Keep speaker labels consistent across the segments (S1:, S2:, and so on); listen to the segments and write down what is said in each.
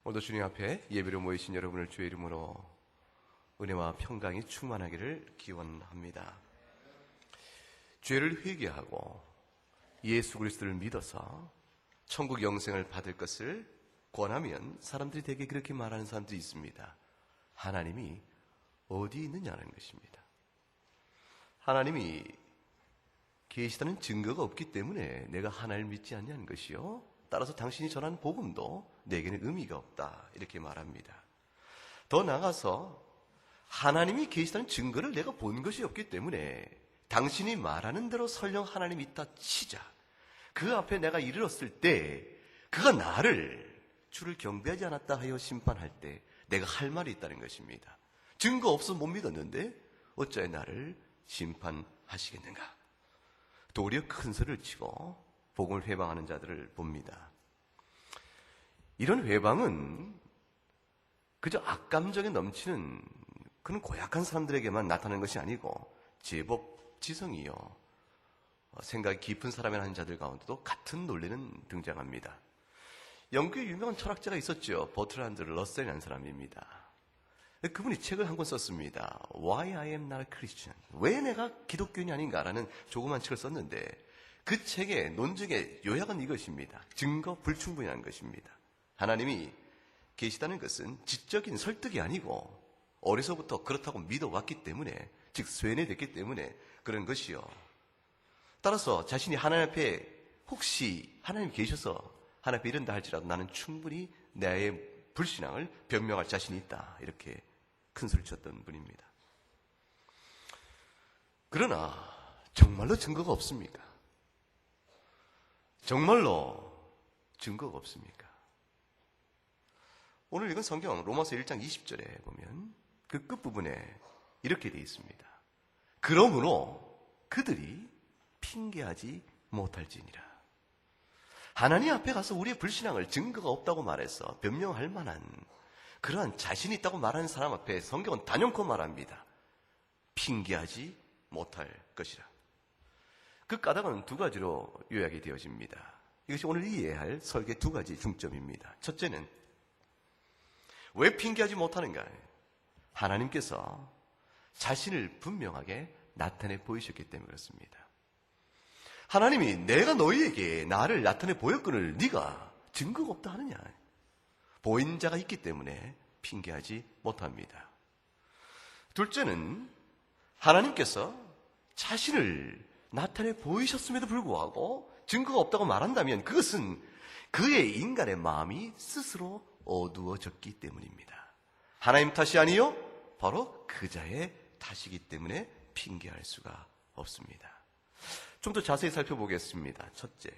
S1: 오늘도 주님 앞에 예배로 모이신 여러분을 주의 이름으로 은혜와 평강이 충만하기를 기원합니다. 죄를 회개하고 예수 그리스도를 믿어서 천국 영생을 받을 것을 권하면 사람들이 대개 그렇게 말하는 사람들이 있습니다. 하나님이 어디 있느냐는 것입니다. 하나님이 계시다는 증거가 없기 때문에 내가 하나님을 믿지 않냐는 것이요, 따라서 당신이 전한 복음도 내게는 의미가 없다, 이렇게 말합니다. 더 나아가서 하나님이 계시다는 증거를 내가 본 것이 없기 때문에 당신이 말하는 대로 설령 하나님이 있다 치자, 그 앞에 내가 이르렀을 때 그가 나를 주를 경배하지 않았다 하여 심판할 때 내가 할 말이 있다는 것입니다. 증거 없어 못 믿었는데 어찌하여 나를 심판하시겠는가? 도리어 큰 소리를 치고 복음을 회방하는 자들을 봅니다. 이런 회방은 그저 악감정에 넘치는 그런 고약한 사람들에게만 나타나는 것이 아니고 제법 지성이요, 생각이 깊은 사람이라 하는 자들 가운데도 같은 논리는 등장합니다. 영국의 유명한 철학자가 있었죠. 버트란드 러셀이라는 사람입니다. 그분이 책을 한 권 썼습니다. Why I am not a Christian. 왜 내가 기독교인이 아닌가라는 조그만 책을 썼는데 그 책의 논증의 요약은 이것입니다. 증거 불충분이라는 것입니다. 하나님이 계시다는 것은 지적인 설득이 아니고 어려서부터 그렇다고 믿어왔기 때문에, 즉 쇠뇌됐기 때문에 그런 것이요, 따라서 자신이 하나님 앞에 혹시 하나님이 계셔서 하나님 앞에 이른다 할지라도 나는 충분히 나의 불신앙을 변명할 자신이 있다, 이렇게 큰 소리를 쳤던 분입니다. 그러나 정말로 증거가 없습니까? 정말로 증거가 없습니까? 오늘 읽은 성경 로마서 1장 20절에 보면 그 끝부분에 이렇게 되어 있습니다. 그러므로 그들이 핑계하지 못할지니라. 하나님 앞에 가서 우리의 불신앙을 증거가 없다고 말해서 변명할 만한 그러한 자신이 있다고 말하는 사람 앞에 성경은 단연코 말합니다. 핑계하지 못할 것이라. 그 까닭은 두 가지로 요약이 되어집니다. 이것이 오늘 이해해야 할 설교의 두 가지 중점입니다. 첫째는 왜 핑계하지 못하는가? 하나님께서 자신을 분명하게 나타내 보이셨기 때문에 그렇습니다. 하나님이 내가 너희에게 나를 나타내 보였거늘 네가 증거가 없다 하느냐? 보인 자가 있기 때문에 핑계하지 못합니다. 둘째는 하나님께서 자신을 나타내 보이셨음에도 불구하고 증거가 없다고 말한다면 그것은 그의 인간의 마음이 스스로 어두워졌기 때문입니다. 하나님 탓이 아니요, 바로 그자의 탓이기 때문에 핑계할 수가 없습니다. 좀 더 자세히 살펴보겠습니다. 첫째,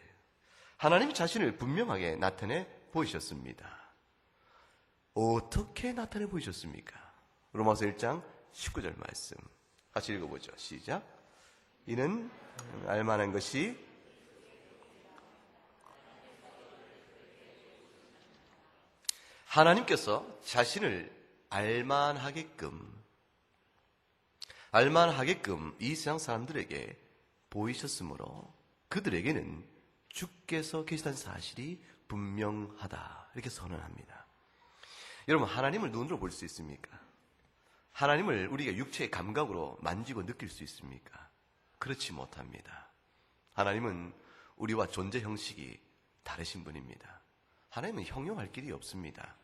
S1: 하나님이 자신을 분명하게 나타내 보이셨습니다. 어떻게 나타내 보이셨습니까? 로마서 1장 19절 말씀 같이 읽어보죠. 시작. 이는 알만한 것이 하나님께서 자신을 알만하게끔 이 세상 사람들에게 보이셨으므로 그들에게는 주께서 계시다는 사실이 분명하다, 이렇게 선언합니다. 여러분, 하나님을 눈으로 볼 수 있습니까? 하나님을 우리가 육체의 감각으로 만지고 느낄 수 있습니까? 그렇지 못합니다. 하나님은 우리와 존재 형식이 다르신 분입니다. 하나님은 형용할 길이 없습니다.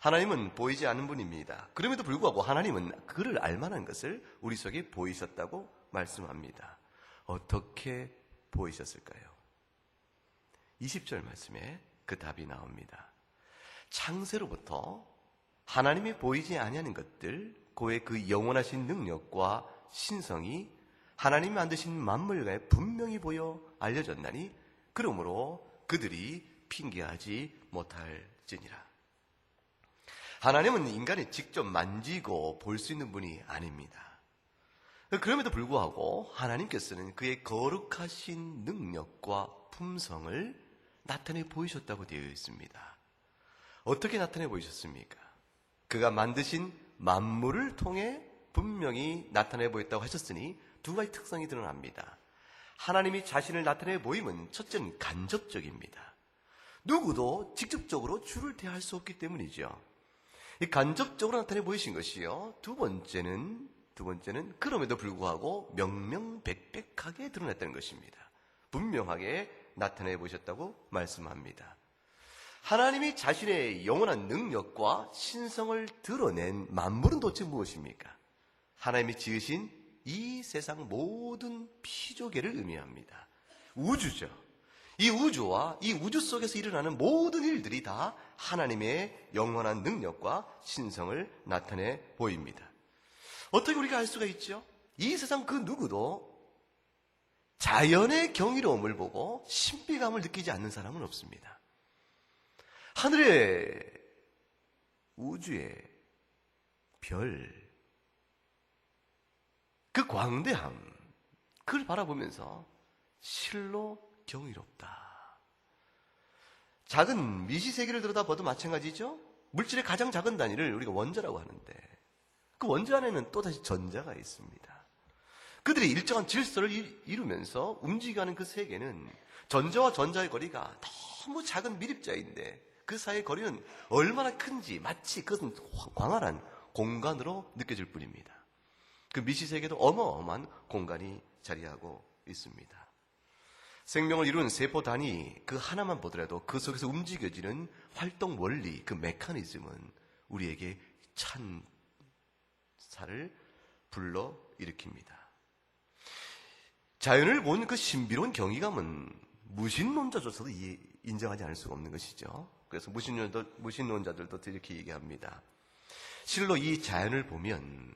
S1: 하나님은 보이지 않는 분입니다. 그럼에도 불구하고 하나님은 그를 알만한 것을 우리 속에 보이셨다고 말씀합니다. 어떻게 보이셨을까요? 20절 말씀에 그 답이 나옵니다. 창세로부터 하나님이 보이지 아니하는 것들, 고의 그 영원하신 능력과 신성이 하나님이 만드신 만물에 분명히 보여 알려졌나니 그러므로 그들이 핑계하지 못할지니라. 하나님은 인간이 직접 만지고 볼 수 있는 분이 아닙니다. 그럼에도 불구하고 하나님께서는 그의 거룩하신 능력과 품성을 나타내 보이셨다고 되어 있습니다. 어떻게 나타내 보이셨습니까? 그가 만드신 만물을 통해 분명히 나타내 보였다고 하셨으니 두 가지 특성이 드러납니다. 하나님이 자신을 나타내 보임은 첫째는 간접적입니다. 누구도 직접적으로 주를 대할 수 없기 때문이죠. 이 간접적으로 나타내 보이신 것이요. 두 번째는 그럼에도 불구하고 명명백백하게 드러났다는 것입니다. 분명하게 나타내 보셨다고 말씀합니다. 하나님이 자신의 영원한 능력과 신성을 드러낸 만물은 도대체 무엇입니까? 하나님이 지으신 이 세상 모든 피조계를 의미합니다. 우주죠. 이 우주와 이 우주 속에서 일어나는 모든 일들이 다 하나님의 영원한 능력과 신성을 나타내 보입니다. 어떻게 우리가 알 수가 있죠? 이 세상 그 누구도 자연의 경이로움을 보고 신비감을 느끼지 않는 사람은 없습니다. 하늘의 우주의 별, 그 광대함, 그걸 바라보면서 실로 경이롭다. 작은 미시세계를 들여다봐도 마찬가지죠. 물질의 가장 작은 단위를 우리가 원자라고 하는데 그 원자 안에는 또다시 전자가 있습니다. 그들이 일정한 질서를 이루면서 움직여가는 그 세계는 전자와 전자의 거리가 너무 작은 미립자인데 그 사이의 거리는 얼마나 큰지 마치 그것은 광활한 공간으로 느껴질 뿐입니다. 그 미시세계도 어마어마한 공간이 자리하고 있습니다. 생명을 이루는 세포 단위 그 하나만 보더라도 그 속에서 움직여지는 활동 원리, 그 메커니즘은 우리에게 찬사를 불러일으킵니다. 자연을 본 그 신비로운 경이감은 무신론자조차도 인정하지 않을 수가 없는 것이죠. 그래서 무신론자들도 이렇게 얘기합니다. 실로 이 자연을 보면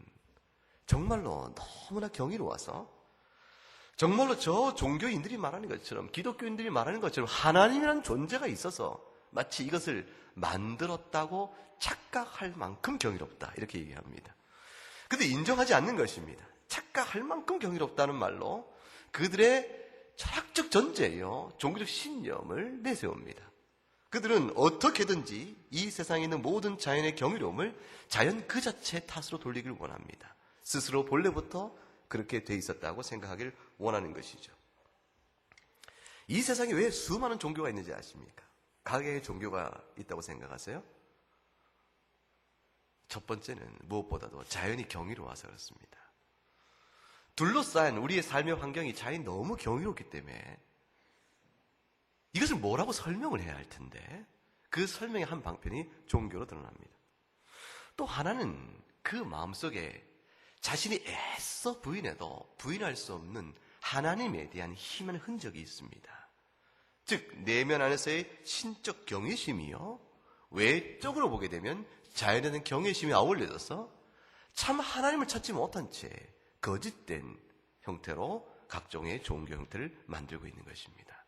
S1: 정말로 너무나 경이로워서 정말로 저 종교인들이 말하는 것처럼 기독교인들이 말하는 것처럼 하나님이라는 존재가 있어서 마치 이것을 만들었다고 착각할 만큼 경이롭다 이렇게 얘기합니다. 그런데 인정하지 않는 것입니다. 착각할 만큼 경이롭다는 말로 그들의 철학적 전제예요. 종교적 신념을 내세웁니다. 그들은 어떻게든지 이 세상에 있는 모든 자연의 경이로움을 자연 그 자체의 탓으로 돌리기를 원합니다. 스스로 본래부터 그렇게 돼 있었다고 생각하기를 원하는 것이죠. 이 세상에 왜 수많은 종교가 있는지 아십니까? 각개의 종교가 있다고 생각하세요? 첫 번째는 무엇보다도 자연이 경이로워서 그렇습니다. 둘러싼 우리의 삶의 환경이 자연이 너무 경이롭기 때문에 이것을 뭐라고 설명을 해야 할 텐데 그 설명의 한 방편이 종교로 드러납니다. 또 하나는 그 마음속에 자신이 애써 부인해도 부인할 수 없는 하나님에 대한 희미한 흔적이 있습니다. 즉 내면 안에서의 신적 경외심이요, 외적으로 보게 되면 자연에 대한 경외심이 아울러져서 참 하나님을 찾지 못한 채 거짓된 형태로 각종의 종교 형태를 만들고 있는 것입니다.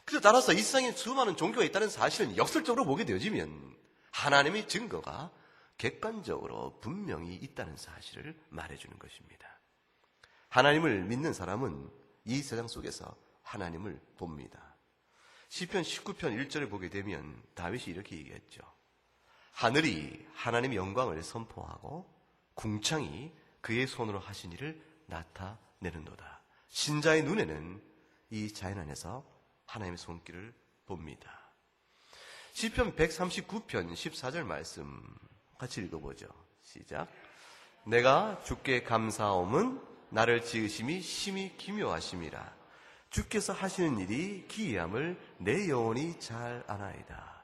S1: 그래서 따라서 이 세상에 수많은 종교가 있다는 사실은 역설적으로 보게 되어지면 하나님의 증거가 객관적으로 분명히 있다는 사실을 말해주는 것입니다. 하나님을 믿는 사람은 이 세상 속에서 하나님을 봅니다. 시편 19편 1절을 보게 되면 다윗이 이렇게 얘기했죠. 하늘이 하나님의 영광을 선포하고 궁창이 그의 손으로 하신 일을 나타내는도다. 신자의 눈에는 이 자연 안에서 하나님의 손길을 봅니다. 시편 139편 14절 말씀 같이 읽어보죠. 시작. 내가 주께 감사함은 나를 지으심이 심히 기묘하심이라. 주께서 하시는 일이 기이함을 내 영혼이 잘 아나이다.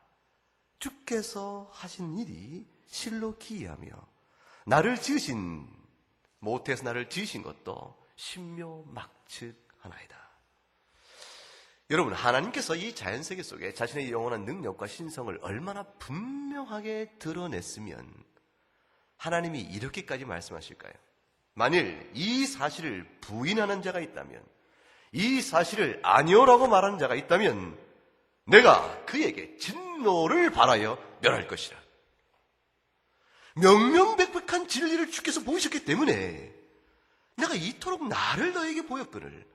S1: 주께서 하신 일이 실로 기이하며 나를 지으신 모태에서 나를 지으신 것도 신묘막측하나이다. 여러분, 하나님께서 이 자연세계 속에 자신의 영원한 능력과 신성을 얼마나 분명하게 드러냈으면 하나님이 이렇게까지 말씀하실까요? 만일 이 사실을 부인하는 자가 있다면, 이 사실을 아니오라고 말하는 자가 있다면 내가 그에게 진노를 발하여 멸할 것이라. 명명백백한 진리를 주께서 보이셨기 때문에 내가 이토록 나를 너에게 보였거늘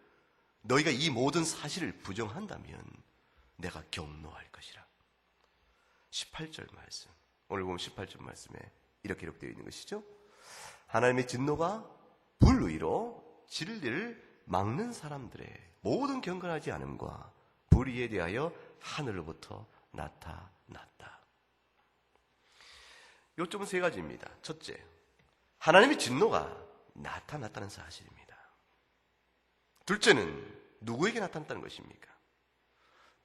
S1: 너희가 이 모든 사실을 부정한다면 내가 경노할 것이라. 18절 말씀, 오늘 보면 18절 말씀에 이렇게 기록되어 있는 것이죠. 하나님의 진노가 불의로 진리를 막는 사람들의 모든 경건하지 않음과 불의에 대하여 하늘로부터 나타났다. 요점은 세 가지입니다. 첫째, 하나님의 진노가 나타났다는 사실입니다. 둘째는 누구에게 나타났다는 것입니까?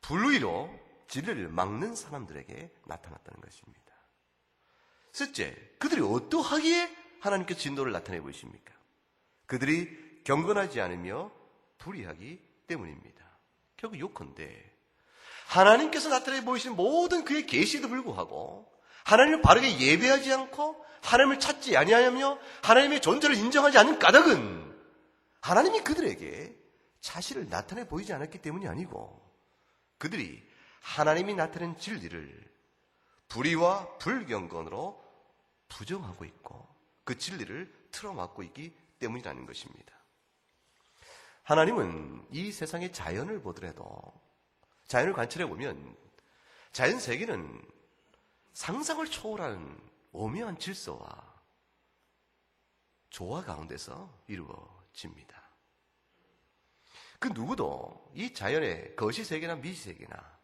S1: 불의로 진리를 막는 사람들에게 나타났다는 것입니다. 셋째, 그들이 어떠하기에 하나님께서 진노를 나타내 보이십니까? 그들이 경건하지 않으며 불의하기 때문입니다. 결국 요컨대 하나님께서 나타내 보이신 모든 그의 계시에도 불구하고 하나님을 바르게 예배하지 않고 하나님을 찾지 아니하며 하나님의 존재를 인정하지 않는 까닭은 하나님이 그들에게 자신을 나타내 보이지 않았기 때문이 아니고 그들이 하나님이 나타낸 진리를 불의와 불경건으로 부정하고 있고 그 진리를 틀어막고 있기 때문이라는 것입니다. 하나님은 이 세상의 자연을 보더라도 자연을 관찰해 보면 자연 세계는 상상을 초월하는 오묘한 질서와 조화 가운데서 이루어집니다. 그 누구도 이 자연의 거시세계나 미시세계나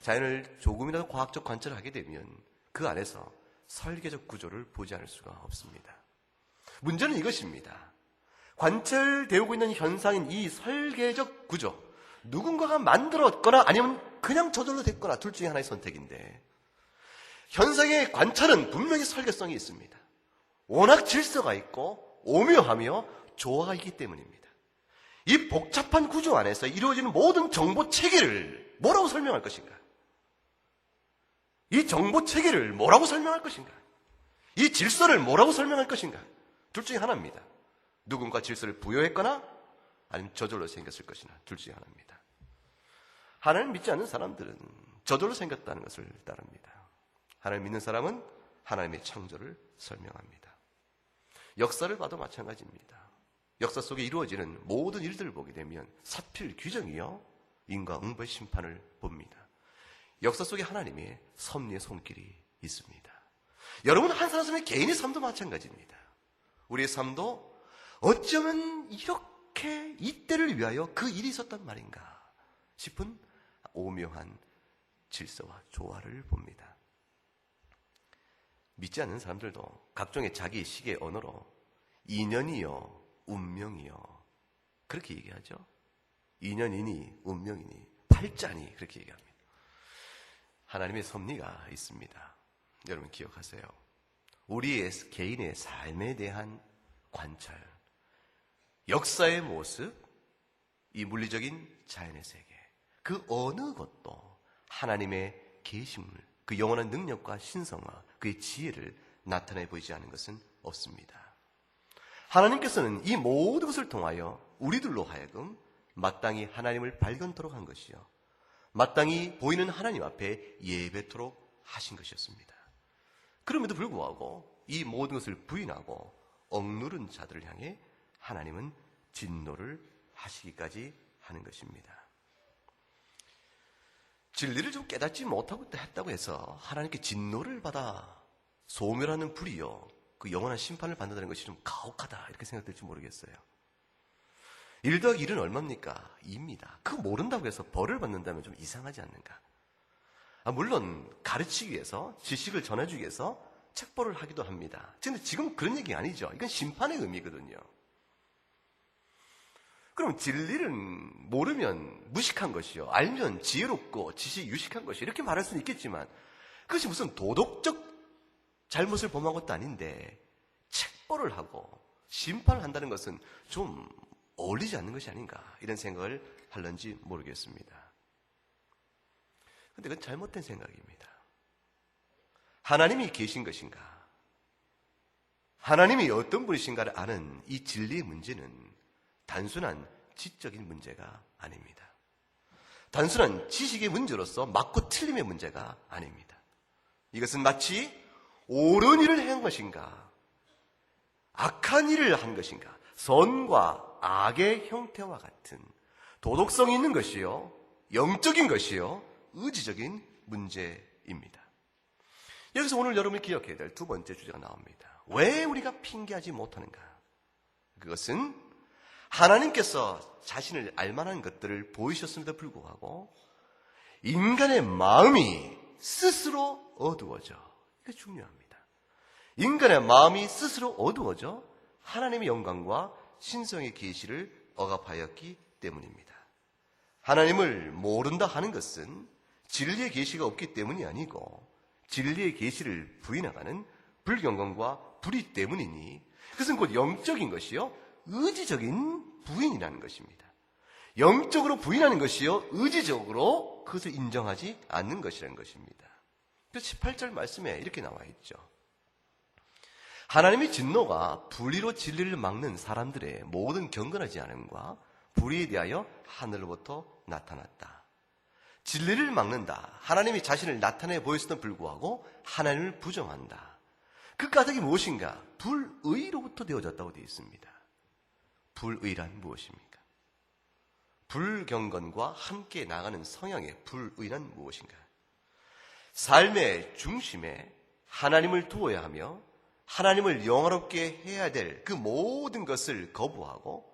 S1: 자연을 조금이라도 과학적 관찰을 하게 되면 그 안에서 설계적 구조를 보지 않을 수가 없습니다. 문제는 이것입니다. 관찰되고 있는 현상인 이 설계적 구조, 누군가가 만들었거나 아니면 그냥 저절로 됐거나 둘 중에 하나의 선택인데 현상의 관찰은 분명히 설계성이 있습니다. 워낙 질서가 있고 오묘하며 조화가 있기 때문입니다. 이 복잡한 구조 안에서 이루어지는 모든 정보 체계를 뭐라고 설명할 것인가? 이 정보 체계를 뭐라고 설명할 것인가? 이 질서를 뭐라고 설명할 것인가? 둘 중에 하나입니다. 누군가 질서를 부여했거나 아니면 저절로 생겼을 것이나 둘 중에 하나입니다. 하나님 믿지 않는 사람들은 저절로 생겼다는 것을 따릅니다. 하나님 믿는 사람은 하나님의 창조를 설명합니다. 역사를 봐도 마찬가지입니다. 역사 속에 이루어지는 모든 일들을 보게 되면 사필 규정이요 인과응보의 심판을 봅니다. 역사 속에 하나님의 섭리의 손길이 있습니다. 여러분 한 사람의 개인의 삶도 마찬가지입니다. 우리의 삶도 어쩌면 이렇게 이때를 위하여 그 일이 있었단 말인가 싶은 오묘한 질서와 조화를 봅니다. 믿지 않는 사람들도 각종의 자기 식의 언어로 인연이요 운명이요 그렇게 얘기하죠. 인연이니 운명이니 팔자니 그렇게 얘기합니다. 하나님의 섭리가 있습니다. 여러분 기억하세요. 우리의 개인의 삶에 대한 관찰, 역사의 모습, 이 물리적인 자연의 세계, 그 어느 것도 하나님의 계심을, 그 영원한 능력과 신성화, 그의 지혜를 나타내 보이지 않는 것은 없습니다. 하나님께서는 이 모든 것을 통하여 우리들로 하여금 마땅히 하나님을 발견토록 한 것이요 마땅히 보이는 하나님 앞에 예배토록 하신 것이었습니다. 그럼에도 불구하고 이 모든 것을 부인하고 억누른 자들을 향해 하나님은 진노를 하시기까지 하는 것입니다. 진리를 좀 깨닫지 못하고 했다고 해서 하나님께 진노를 받아 소멸하는 불이요 그 영원한 심판을 받는다는 것이 좀 가혹하다 이렇게 생각될지 모르겠어요. 1 더하기 1은 얼마입니까? 2입니다. 그거 모른다고 해서 벌을 받는다면 좀 이상하지 않는가? 물론 가르치기 위해서 지식을 전해주기 위해서 책벌을 하기도 합니다. 근데 지금 그런 얘기 아니죠. 이건 심판의 의미거든요. 그럼 진리는 모르면 무식한 것이요 알면 지혜롭고 지식이 유식한 것이 이렇게 말할 수는 있겠지만 그것이 무슨 도덕적 잘못을 범한 것도 아닌데 책벌을 하고 심판을 한다는 것은 좀 어울리지 않는 것이 아닌가 이런 생각을 할런지 모르겠습니다. 그런데 그건 잘못된 생각입니다. 하나님이 계신 것인가? 하나님이 어떤 분이신가를 아는 이 진리의 문제는 단순한 지적인 문제가 아닙니다. 단순한 지식의 문제로서 맞고 틀림의 문제가 아닙니다. 이것은 마치 옳은 일을 행한 것인가? 악한 일을 한 것인가? 선과 악의 형태와 같은 도덕성이 있는 것이요 영적인 것이요 의지적인 문제입니다. 여기서 오늘 여러분이 기억해야 될 두 번째 주제가 나옵니다. 왜 우리가 핑계하지 못하는가? 그것은 하나님께서 자신을 알만한 것들을 보이셨음에도 불구하고 인간의 마음이 스스로 어두워져. 이게 중요합니다. 인간의 마음이 스스로 어두워져 하나님의 영광과 신성의 계시를 억압하였기 때문입니다. 하나님을 모른다 하는 것은 진리의 계시가 없기 때문이 아니고 진리의 계시를 부인하는 불경건과 불의 때문이니 그것은 곧 영적인 것이요 의지적인 부인이라는 것입니다. 영적으로 부인하는 것이요 의지적으로 그것을 인정하지 않는 것이라는 것입니다. 18절 말씀에 이렇게 나와 있죠. 하나님의 진노가 불의로 진리를 막는 사람들의 모든 경건하지 않음과 불의에 대하여 하늘로부터 나타났다. 진리를 막는다. 하나님이 자신을 나타내 보였음에도 불구하고 하나님을 부정한다. 그 까닭이 무엇인가? 불의로부터 되어졌다고 되어 있습니다. 불의란 무엇입니까? 불경건과 함께 나가는 성향의 불의란 무엇인가? 삶의 중심에 하나님을 두어야 하며 하나님을 영화롭게 해야 될 그 모든 것을 거부하고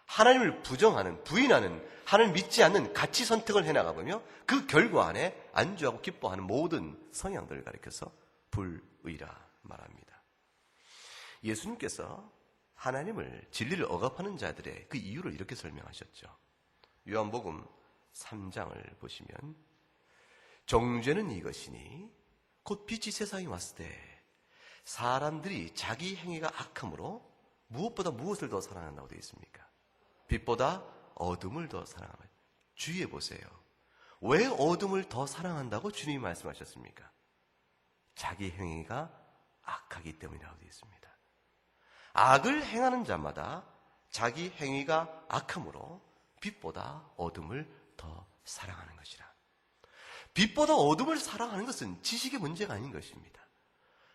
S1: 하나님을 부정하는, 부인하는, 하나님을 믿지 않는 가치 선택을 해나가보며 그 결과 안에 안주하고 기뻐하는 모든 성향들을 가리켜서 불의라 말합니다. 예수님께서 하나님을 진리를 억압하는 자들의 그 이유를 이렇게 설명하셨죠. 요한복음 3장을 보시면 정죄는 이것이니 곧 빛이 세상에 왔을 때 사람들이 자기 행위가 악함으로 무엇보다 무엇을 더 사랑한다고 되어 있습니까? 빛보다 어둠을 더 사랑합니다. 주의해 보세요. 왜 어둠을 더 사랑한다고 주님이 말씀하셨습니까? 자기 행위가 악하기 때문이라고 되어 있습니다. 악을 행하는 자마다 자기 행위가 악함으로 빛보다 어둠을 더 사랑하는 것이라. 빛보다 어둠을 사랑하는 것은 지식의 문제가 아닌 것입니다.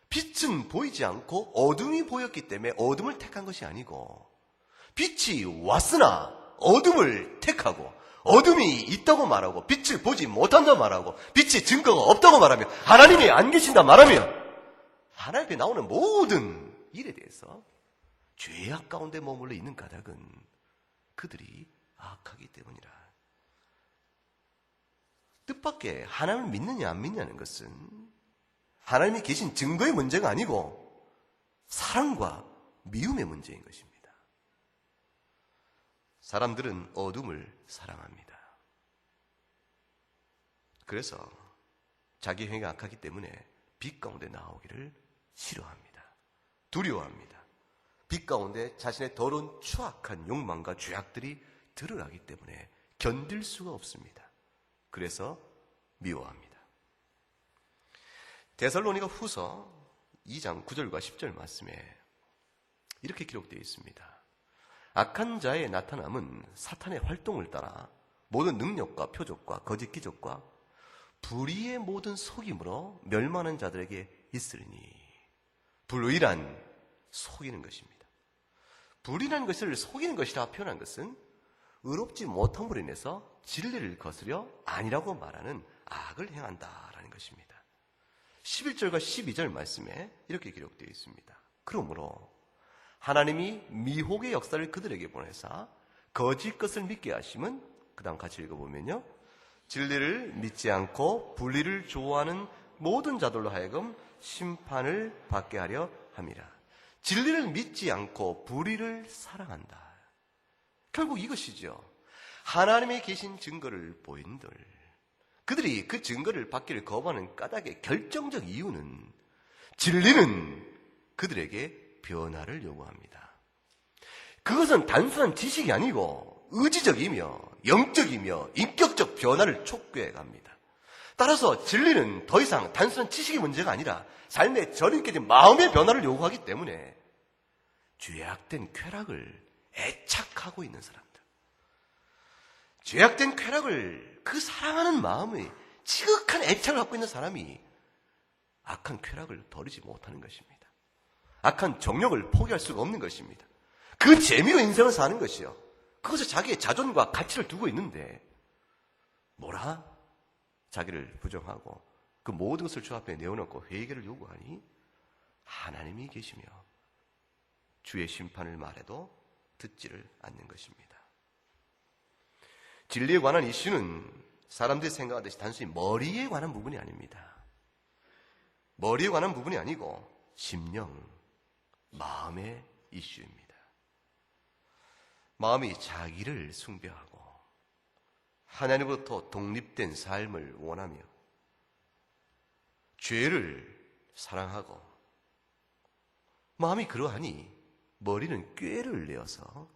S1: 빛은 보이지 않고 어둠이 보였기 때문에 어둠을 택한 것이 아니고 빛이 왔으나 어둠을 택하고 어둠이 있다고 말하고 빛을 보지 못한다 말하고 빛의 증거가 없다고 말하며 하나님이 안 계신다 말하며 하나님 앞에 나오는 모든 일에 대해서 죄악 가운데 머물러 있는 까닭은 그들이 악하기 때문이라. 뜻밖의 하나님을 믿느냐 안 믿느냐는 것은 하나님이 계신 증거의 문제가 아니고 사랑과 미움의 문제인 것입니다. 사람들은 어둠을 사랑합니다. 그래서 자기 행위가 악하기 때문에 빛 가운데 나오기를 싫어합니다. 두려워합니다. 빛 가운데 자신의 더러운 추악한 욕망과 죄악들이 드러나기 때문에 견딜 수가 없습니다. 그래서 미워합니다. 데살로니가 후서 2장 9절과 10절 말씀에 이렇게 기록되어 있습니다. 악한 자의 나타남은 사탄의 활동을 따라 모든 능력과 표적과 거짓 기적과 불의의 모든 속임으로 멸망하는 자들에게 있으리니. 불의란 속이는 것입니다. 불의라는 것을 속이는 것이라 표현한 것은 의롭지 못함으로 인해서 진리를 거스려 아니라고 말하는 악을 행한다라는 것입니다. 11절과 12절 말씀에 이렇게 기록되어 있습니다. 그러므로 하나님이 미혹의 역사를 그들에게 보내사 거짓 것을 믿게 하심은 그 다음 같이 읽어보면요. 진리를 믿지 않고 불의를 좋아하는 모든 자들로 하여금 심판을 받게 하려 함이라. 진리를 믿지 않고 불의를 사랑한다. 결국 이것이죠. 하나님의 계신 증거를 보인들 그들이 그 증거를 받기를 거부하는 까닭의 결정적 이유는 진리는 그들에게 변화를 요구합니다. 그것은 단순한 지식이 아니고 의지적이며 영적이며 인격적 변화를 촉구해 갑니다. 따라서 진리는 더 이상 단순한 지식의 문제가 아니라 삶의 절이 깨진 마음의 변화를 요구하기 때문에 죄악된 쾌락을 애착하고 있는 사람들, 죄악된 쾌락을 그 사랑하는 마음의 지극한 애착을 갖고 있는 사람이 악한 쾌락을 버리지 못하는 것입니다. 악한 정욕을 포기할 수가 없는 것입니다. 그 재미로 인생을 사는 것이요. 그것을 자기의 자존과 가치를 두고 있는데 뭐라? 자기를 부정하고 그 모든 것을 주 앞에 내어놓고 회개를 요구하니 하나님이 계시며 주의 심판을 말해도 듣지를 않는 것입니다. 진리에 관한 이슈는 사람들이 생각하듯이 단순히 머리에 관한 부분이 아닙니다. 머리에 관한 부분이 아니고 심령, 마음의 이슈입니다. 마음이 자기를 숭배하고 하나님으로부터 독립된 삶을 원하며 죄를 사랑하고 마음이 그러하니 머리는 꾀를 내어서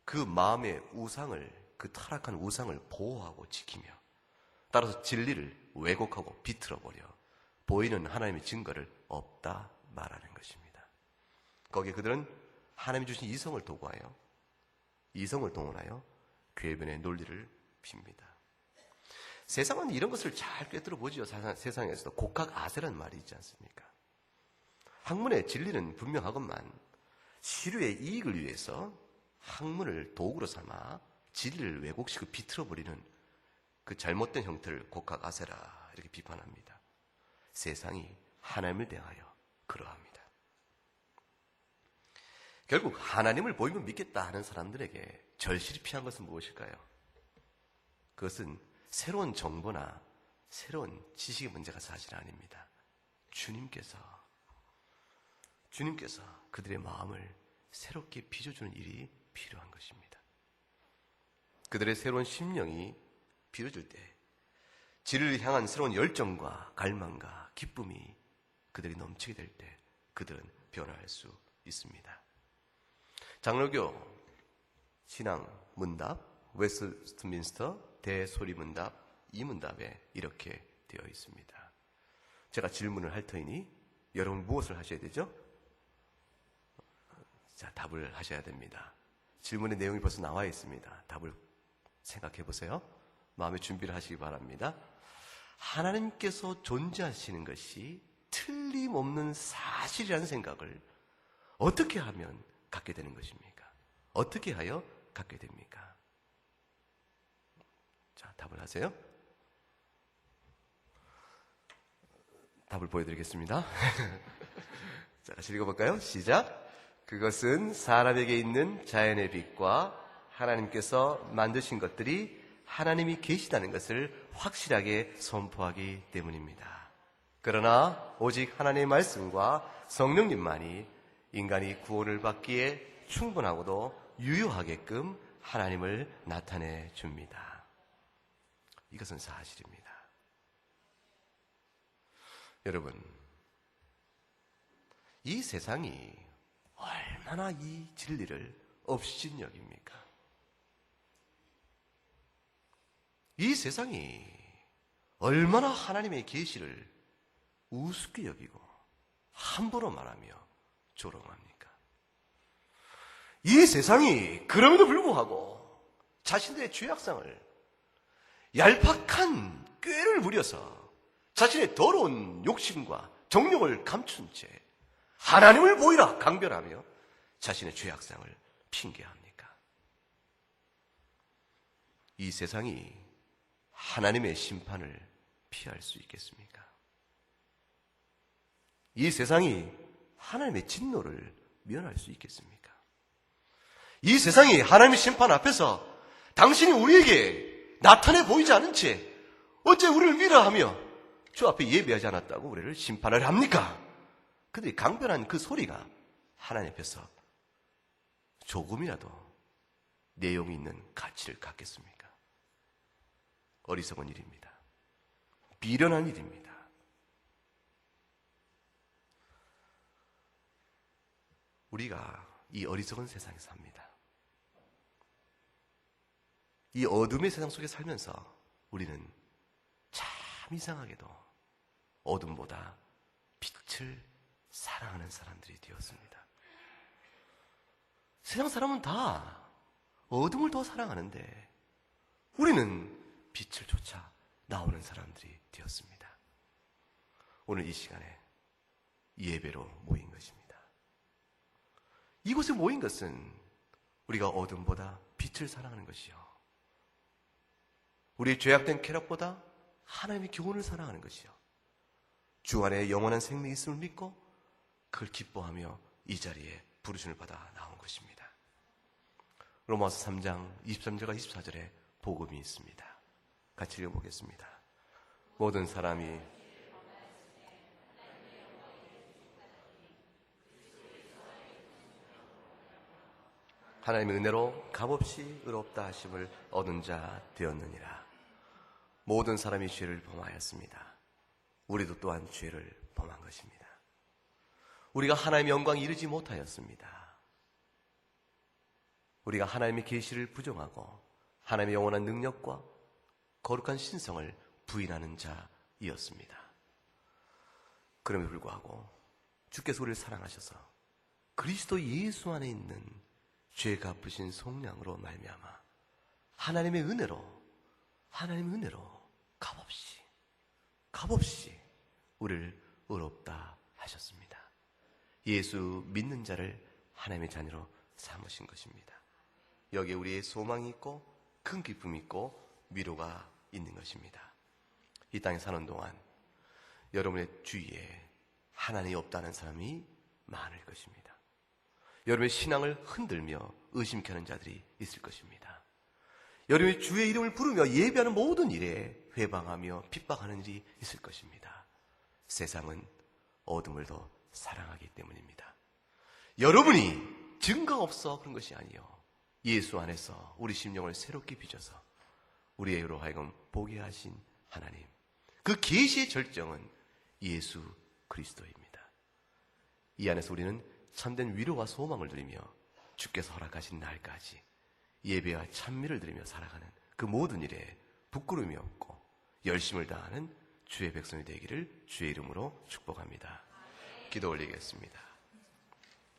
S1: 그 마음의 우상을, 그 타락한 우상을 보호하고 지키며 따라서 진리를 왜곡하고 비틀어버려 보이는 하나님의 증거를 없다 말하는 것입니다. 거기에 그들은 하나님이 주신 이성을 도구하여 이성을 동원하여 궤변의 논리를 핍니다. 세상은 이런 것을 잘 꿰뚫어 보지요. 세상에서도 곡학 아세라는 말이 있지 않습니까? 학문의 진리는 분명하건만 시류의 이익을 위해서 학문을 도구로 삼아 진리를 왜곡시키고 비틀어버리는 그 잘못된 형태를 곡학 아세라 이렇게 비판합니다. 세상이 하나님을 대하여 그러합니다. 결국 하나님을 보이면 믿겠다 하는 사람들에게 절실히 필요한 것은 무엇일까요? 그것은 새로운 정보나 새로운 지식의 문제가 사실 아닙니다. 주님께서 그들의 마음을 새롭게 빚어주는 일이 필요한 것입니다. 그들의 새로운 심령이 빚어질 때 진리를 향한 새로운 열정과 갈망과 기쁨이 그들이 넘치게 될 때 그들은 변화할 수 있습니다. 장로교 신앙 문답, 웨스트민스터 대소리 문답, 이 문답에 이렇게 되어 있습니다. 제가 질문을 할 터이니 여러분 무엇을 하셔야 되죠? 자, 답을 하셔야 됩니다. 질문의 내용이 벌써 나와 있습니다. 답을 생각해 보세요. 마음의 준비를 하시기 바랍니다. 하나님께서 존재하시는 것이 틀림없는 사실이라는 생각을 어떻게 하면 갖게 되는 것입니까? 어떻게 하여 갖게 됩니까? 자, 답을 하세요. 답을 보여드리겠습니다. 자, 같이 읽어볼까요? 시작. 그것은 사람에게 있는 자연의 빛과 하나님께서 만드신 것들이 하나님이 계시다는 것을 확실하게 선포하기 때문입니다. 그러나 오직 하나님의 말씀과 성령님만이 인간이 구원을 받기에 충분하고도 유효하게끔 하나님을 나타내 줍니다. 이것은 사실입니다. 여러분, 이 세상이 얼마나 이 진리를 업신여깁니까? 이 세상이 얼마나 하나님의 계시를 우습게 여기고 함부로 말하며 조롱합니까? 이 세상이 그럼에도 불구하고 자신들의 죄악상을 얄팍한 꾀를 부려서 자신의 더러운 욕심과 정욕을 감춘 채 하나님을 보이라 강변하며 자신의 죄악상을 핑계합니까? 이 세상이 하나님의 심판을 피할 수 있겠습니까? 이 세상이 하나님의 진노를 면할 수 있겠습니까? 이 세상이 하나님의 심판 앞에서 당신이 우리에게 나타내 보이지 않은 채 어째 우리를 미라하며 주 앞에 예배하지 않았다고 우리를 심판을 합니까? 그들이 강변한 그 소리가 하나님 앞에서 조금이라도 내용이 있는 가치를 갖겠습니까? 어리석은 일입니다. 비련한 일입니다. 우리가 이 어리석은 세상에 삽니다. 이 어둠의 세상 속에 살면서 우리는 참 이상하게도 어둠보다 빛을 사랑하는 사람들이 되었습니다. 세상 사람은 다 어둠을 더 사랑하는데 우리는 빛을 쫓아 나오는 사람들이 되었습니다. 오늘 이 시간에 예배로 모인 것입니다. 이곳에 모인 것은 우리가 어둠보다 빛을 사랑하는 것이요, 우리의 죄악된 쾌락보다 하나님의 교훈을 사랑하는 것이요, 주 안에 영원한 생명이 있음을 믿고 그걸 기뻐하며 이 자리에 부르심을 받아 나온 것입니다. 로마서 3장 23절과 24절에 복음이 있습니다. 같이 읽어보겠습니다. 모든 사람이 하나님의 은혜로 값없이 의롭다 하심을 얻은 자 되었느니라. 모든 사람이 죄를 범하였습니다. 우리도 또한 죄를 범한 것입니다. 우리가 하나님의 영광에 이르지 못하였습니다. 우리가 하나님의 계시를 부정하고 하나님의 영원한 능력과 거룩한 신성을 부인하는 자이었습니다. 그럼에도 불구하고 주께서 우리를 사랑하셔서 그리스도 예수 안에 있는 죄 갚으신 속량으로 말미암아 하나님의 은혜로 값없이 우리를 의롭다 하셨습니다. 예수 믿는 자를 하나님의 자녀로 삼으신 것입니다. 여기에 우리의 소망이 있고 큰 기쁨이 있고 위로가 있는 것입니다. 이 땅에 사는 동안 여러분의 주위에 하나님이 없다는 사람이 많을 것입니다. 여러분의 신앙을 흔들며 의심케 하는 자들이 있을 것입니다. 여러분의 주의 이름을 부르며 예배하는 모든 일에 회방하며 핍박하는 일이 있을 것입니다. 세상은 어둠을 더 사랑하기 때문입니다. 여러분이 증거 없어 그런 것이 아니요, 예수 안에서 우리 심령을 새롭게 빚어서 우리로 하여금 보게 하신 하나님, 그 계시의 절정은 예수 그리스도입니다. 이 안에서 우리는 참된 위로와 소망을 누리며 주께서 허락하신 날까지 예배와 찬미를 드리며 살아가는 그 모든 일에 부끄러움이 없고 열심을 다하는 주의 백성이 되기를 주의 이름으로 축복합니다. 기도 올리겠습니다.